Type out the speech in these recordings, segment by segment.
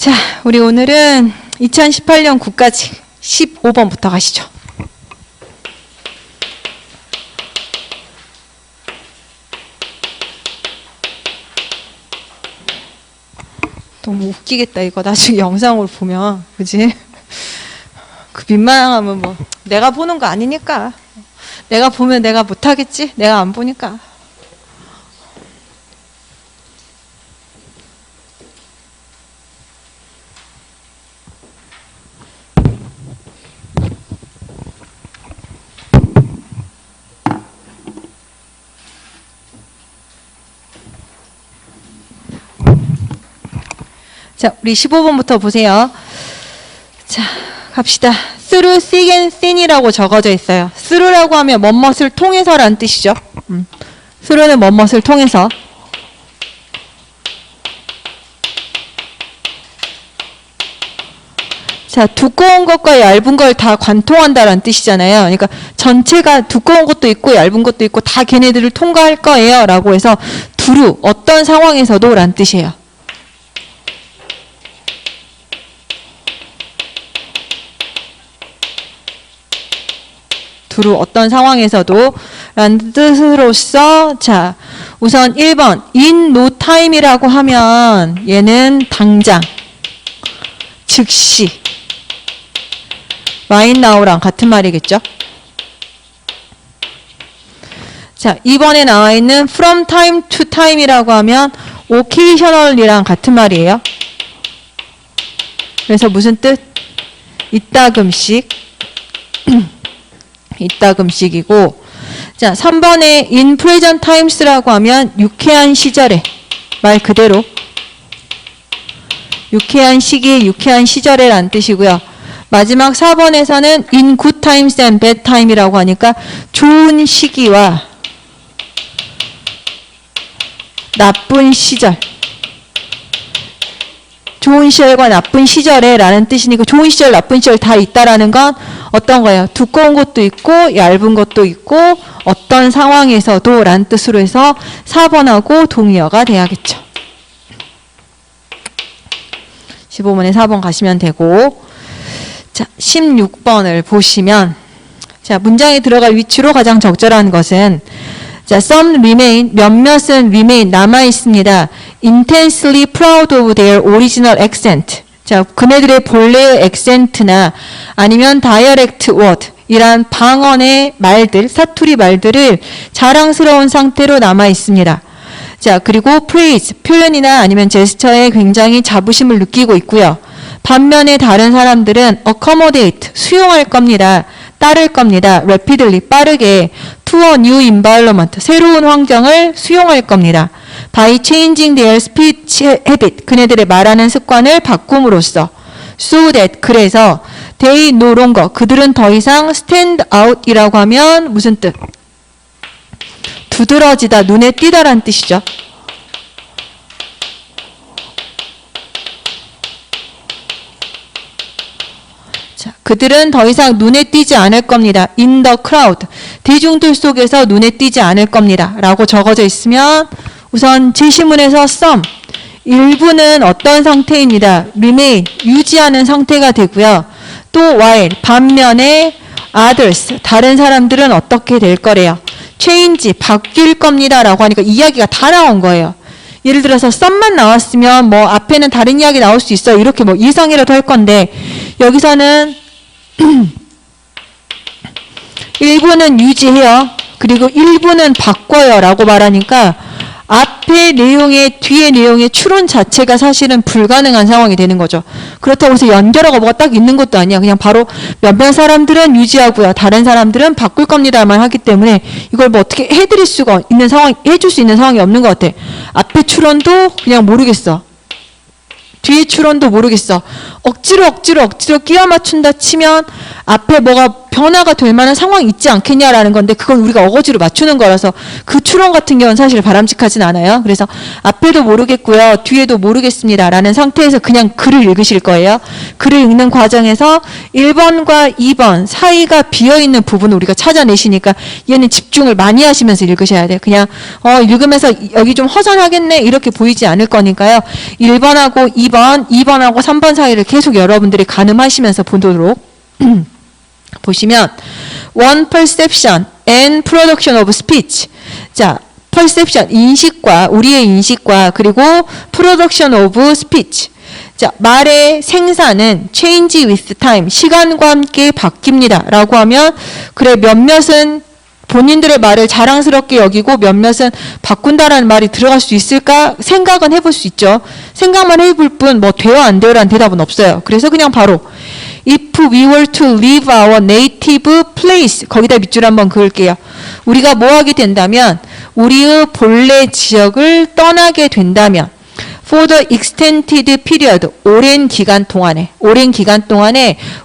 자, 우리 오늘은 2018년 9까지 15번부터 가시죠. 너무 웃기겠다 이거 나중에 영상으로 보면. 그지? 그 민망하면 뭐 내가 보는 거 아니니까. 내가 보면 내가 못하겠지? 내가 안 보니까. 자, 우리 15번부터 보세요. 자, 갑시다. through thick and thin이라고 적어져 있어요. through라고 하면 뭐뭇을 통해서라는 뜻이죠. through는 뭐뭇을 통해서. 자, 두꺼운 것과 얇은 걸 다 관통한다라는 뜻이잖아요. 그러니까 전체가 두꺼운 것도 있고 얇은 것도 있고 다 걔네들을 통과할 거예요. 라고 해서 두루, 어떤 상황에서도 라는 뜻이에요. 두루 어떤 상황에서도 라는 뜻으로서 자 우선 1번 in no time이라고 하면 얘는 당장 즉시 right now랑 같은 말이겠죠. 자 2번에 나와 있는 from time to time이라고 하면 occasionally랑 같은 말이에요. 그래서 무슨 뜻? 이따금씩 이따금씩이고, 자 3번에 in present times라고 하면 유쾌한 시절에, 말 그대로 유쾌한 시기, 유쾌한 시절에 라는 뜻이고요. 마지막 4번에서는 in good times and bad time이라고 하니까 좋은 시기와 나쁜 시절, 좋은 시절과 나쁜 시절에 라는 뜻이니까 좋은 시절, 나쁜 시절 다 있다라는 건 어떤 거예요? 두꺼운 것도 있고 얇은 것도 있고 어떤 상황에서도 라는 뜻으로 해서 4번하고 동의어가 돼야겠죠. 15번에 4번 가시면 되고, 자 16번을 보시면 자 문장에 들어갈 위치로 가장 적절한 것은 자 some remain, 몇몇은 remain 남아 있습니다. intensely proud of their original accent. 자, 그네들의 본래의 액센트나 아니면 dialect word 이란 방언의 말들, 사투리 말들을 자랑스러운 상태로 남아 있습니다. 자, 그리고 praise, 표현이나 아니면 제스처에 굉장히 자부심을 느끼고 있고요. 반면에 다른 사람들은 accommodate, 수용할 겁니다. 따를 겁니다. rapidly, 빠르게 to a new environment, 새로운 환경을 수용할 겁니다. by changing their speech habit, 그네들의 말하는 습관을 바꿈으로써 so that, 그래서 they no longer, 그들은 더 이상 stand out 이라고 하면 무슨 뜻? 두드러지다, 눈에 띄다라는 뜻이죠. 자, 그들은 더 이상 눈에 띄지 않을 겁니다. in the crowd, 대중들 속에서 눈에 띄지 않을 겁니다. 라고 적어져 있으면 우선 제시문에서 some, 일부는 어떤 상태입니다. remain, 유지하는 상태가 되고요. 또 while, 반면에 others, 다른 사람들은 어떻게 될 거래요. change, 바뀔 겁니다. 라고 하니까 이야기가 다 나온 거예요. 예를 들어서 some만 나왔으면 뭐 앞에는 다른 이야기 나올 수 있어요. 이렇게 뭐 예상이라도 할 건데 여기서는 일부는 유지해요. 그리고 일부는 바꿔요. 라고 말하니까 앞에 내용에 뒤에 내용의 추론 자체가 사실은 불가능한 상황이 되는 거죠. 그렇다고 해서 연결어가 뭐가 딱 있는 것도 아니야. 그냥 바로 몇몇 사람들은 유지하고요. 다른 사람들은 바꿀 겁니다만 하기 때문에 이걸 뭐 어떻게 해드릴 수가 있는 상황, 해줄 수 있는 상황이 없는 것 같아. 앞에 추론도 그냥 모르겠어. 뒤에 추론도 모르겠어. 억지로 끼워 맞춘다 치면 앞에 뭐가 변화가 될 만한 상황이 있지 않겠냐라는 건데 그건 우리가 어거지로 맞추는 거라서 그 추론 같은 경우는 사실 바람직하진 않아요. 그래서 앞에도 모르겠고요. 뒤에도 모르겠습니다라는 상태에서 그냥 글을 읽으실 거예요. 글을 읽는 과정에서 1번과 2번 사이가 비어있는 부분을 우리가 찾아내시니까 얘는 집중을 많이 하시면서 읽으셔야 돼요. 그냥 읽으면서 여기 좀 허전하겠네 이렇게 보이지 않을 거니까요. 1번하고 2번, 2번하고 3번 사이를 계속 여러분들이 가늠하시면서 보도록 보시면 one perception and production of speech. 자, perception 인식과 우리의 인식과 그리고 production of speech. 자, 말의 생산은 change with time 시간과 함께 바뀝니다. 라고 하면 그래 몇몇은 본인들의 말을 자랑스럽게 여기고 몇몇은 바꾼다라는 말이 들어갈 수 있을까 생각은 해볼 수 있죠. 생각만 해볼 뿐 뭐 돼요 안 돼요라는 대답은 없어요. 그래서 그냥 바로 If we were to leave our native place 거기다 밑줄 한번 그을게요. 우리가 뭐 하게 된다면 우리의 본래 지역을 떠나게 된다면 for the extended period 오랜 기간 동안에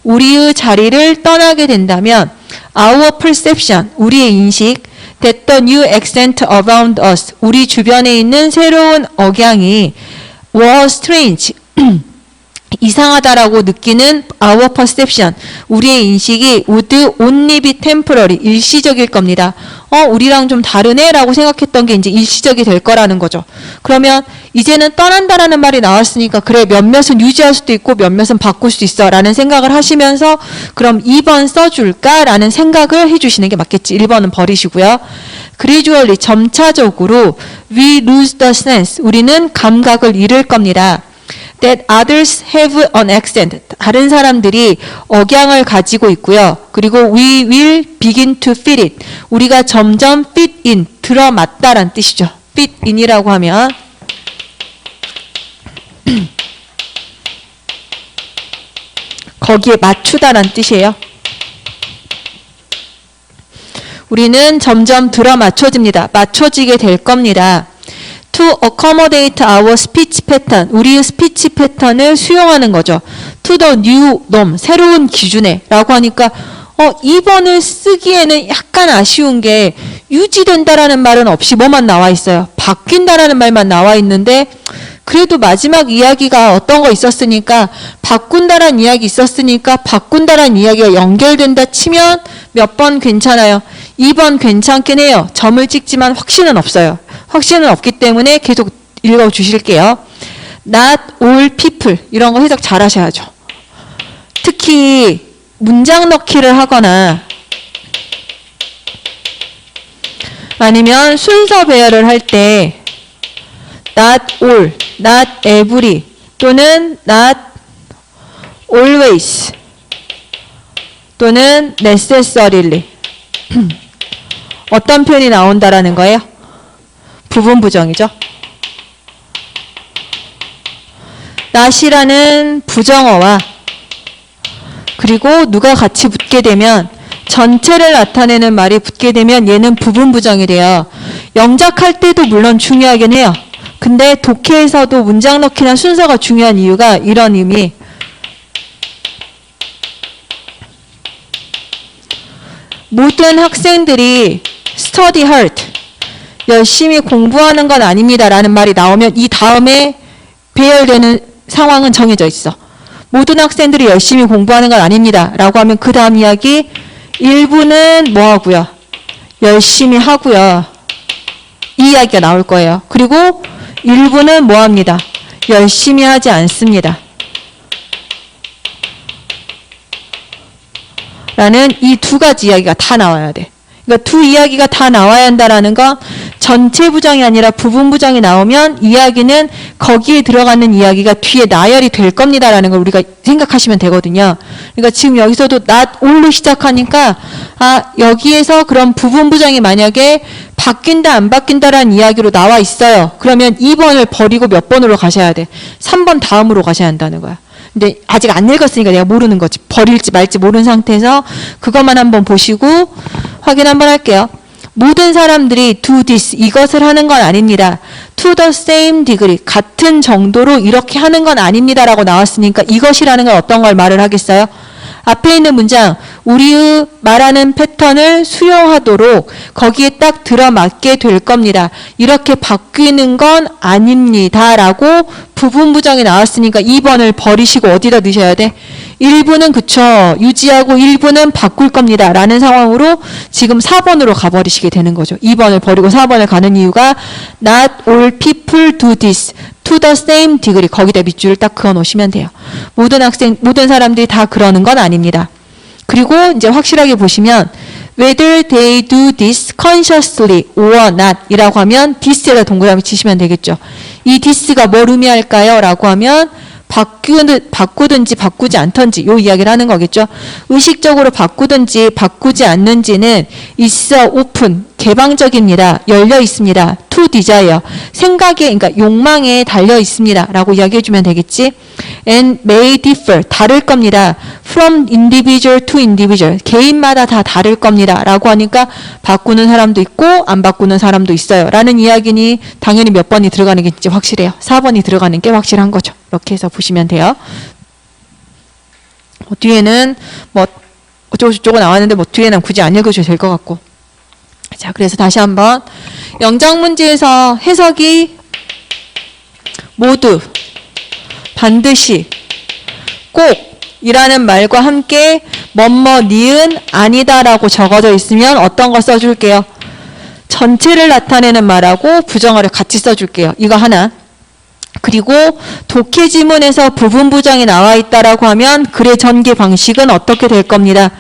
우리의 자리를 떠나게 된다면 our perception 우리의 인식 that the new accent around us 우리 주변에 있는 새로운 억양이 was strange 이상하다라고 느끼는 our perception 우리의 인식이 would only be temporary 일시적일 겁니다. 우리랑 좀 다르네 라고 생각했던 게 이제 일시적이 될 거라는 거죠. 그러면 이제는 떠난다라는 말이 나왔으니까 그래 몇몇은 유지할 수도 있고 몇몇은 바꿀 수 있어 라는 생각을 하시면서 그럼 2번 써줄까 라는 생각을 해주시는 게 맞겠지. 1번은 버리시고요. gradually 점차적으로 we lose the sense 우리는 감각을 잃을 겁니다. that others have an accent. 다른 사람들이 억양을 가지고 있고요. 그리고 we will begin to fit it. 우리가 점점 fit in, 들어맞다란 뜻이죠. fit in이라고 하면 거기에 맞추다란 뜻이에요. 우리는 점점 들어맞춰집니다. 맞춰지게 될 겁니다. To accommodate our speech pattern, 우리의 스피치 패턴을 수용하는 거죠. To the new norm, 새로운 기준에 라고 하니까 2번을 쓰기에는 약간 아쉬운 게 유지된다라는 말은 없이 뭐만 나와 있어요. 바뀐다라는 말만 나와 있는데 그래도 마지막 이야기가 어떤 거 있었으니까 바꾼다라는 이야기 있었으니까 바꾼다라는 이야기가 연결된다 치면 몇 번 괜찮아요. 2번 괜찮긴 해요. 점을 찍지만 확신은 없어요. 확신은 없기 때문에 계속 읽어주실게요. Not all people 이런 거 해석 잘 하셔야죠. 특히 문장 넣기를 하거나 아니면 순서 배열을 할 때 not all, not every 또는 not always 또는 necessarily 어떤 표현이 나온다라는 거예요? 부분 부정이죠. not이라는 부정어와 그리고 누가 같이 붙게 되면 전체를 나타내는 말이 붙게 되면 얘는 부분 부정이 돼요. 영작할 때도 물론 중요하긴 해요. 근데 독해에서도 문장 넣기나 순서가 중요한 이유가 이런 의미. 모든 학생들이 study hard, 열심히 공부하는 건 아닙니다 라는 말이 나오면 이 다음에 배열되는 상황은 정해져 있어. 모든 학생들이 열심히 공부하는 건 아닙니다 라고 하면 그 다음 이야기 일부는 뭐 하고요? 열심히 하고요. 이 이야기가 나올 거예요. 그리고 일부는 뭐 합니다? 열심히 하지 않습니다. 라는 이 두 가지 이야기가 다 나와야 돼. 그러니까 두 이야기가 다 나와야 한다라는 건 전체 부정이 아니라 부분 부정이 나오면 이야기는 거기에 들어가는 이야기가 뒤에 나열이 될 겁니다라는 걸 우리가 생각하시면 되거든요. 그러니까 지금 여기서도 not all로 시작하니까 여기에서 그런 부분 부정이 만약에 바뀐다 안 바뀐다라는 이야기로 나와 있어요. 그러면 2번을 버리고 몇 번으로 가셔야 돼? 3번 다음으로 가셔야 한다는 거야. 근데 아직 안 읽었으니까 내가 모르는 거지. 버릴지 말지 모르는 상태에서 그것만 한번 보시고 확인 한번 할게요. 모든 사람들이 do this, 이것을 하는 건 아닙니다. to the same degree, 같은 정도로 이렇게 하는 건 아닙니다 라고 나왔으니까 이것이라는 건 어떤 걸 말을 하겠어요? 앞에 있는 문장 우리의 말하는 패턴을 수용하도록 거기에 딱 들어맞게 될 겁니다. 이렇게 바뀌는 건 아닙니다. 라고 부분 부정이 나왔으니까 2번을 버리시고 어디다 넣으셔야 돼? 일부는 그쵸. 유지하고 일부는 바꿀 겁니다. 라는 상황으로 지금 4번으로 가버리시게 되는 거죠. 2번을 버리고 4번을 가는 이유가 Not all people do this to the same degree. 거기다 밑줄을 딱 그어 놓으시면 돼요. 모든 사람들이 다 그러는 건 아닙니다. 그리고 이제 확실하게 보시면 whether they do this consciously or not 이라고 하면 this에다 동그라미 치시면 되겠죠. 이 this가 뭘 의미할까요? 라고 하면 바꾸든지 바꾸지 않던지 요 이야기를 하는 거겠죠. 의식적으로 바꾸든지 바꾸지 않는지는 is open, 개방적입니다. 열려 있습니다. to desire, 생각에, 그러니까 욕망에 달려 있습니다. 라고 이야기해 주면 되겠지. and may differ, 다를 겁니다. from individual to individual, 개인마다 다 다를 겁니다. 라고 하니까 바꾸는 사람도 있고 안 바꾸는 사람도 있어요. 라는 이야기니 당연히 몇 번이 들어가는 게 진짜 확실해요. 4번이 들어가는 게 확실한 거죠. 이렇게 해서 보시면 돼요. 뒤에는 뭐 어쩌고저쩌고 나왔는데 뭐 뒤에는 굳이 안 읽으셔도 될 것 같고. 자, 그래서 다시 한번 영장 문제에서 해석이 모두, 반드시, 꼭 이라는 말과 함께 뭐뭐 니은 아니다라고 적어져 있으면 어떤 거 써줄게요? 전체를 나타내는 말하고 부정어를 같이 써줄게요. 이거 하나. 그리고 독해 지문에서 부분 부정이 나와 있다라고 하면 글의 전개 방식은 어떻게 될 겁니다.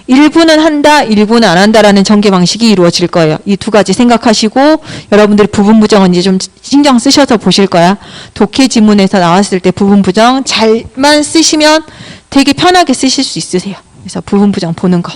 일부는 한다, 일부는 안 한다라는 전개 방식이 이루어질 거예요. 이 두 가지 생각하시고 여러분들이 부분 부정은 이제 좀 신경 쓰셔서 보실 거야. 독해 지문에서 나왔을 때 부분 부정 잘만 쓰시면 되게 편하게 쓰실 수 있으세요. 그래서 부분 부정 보는 거.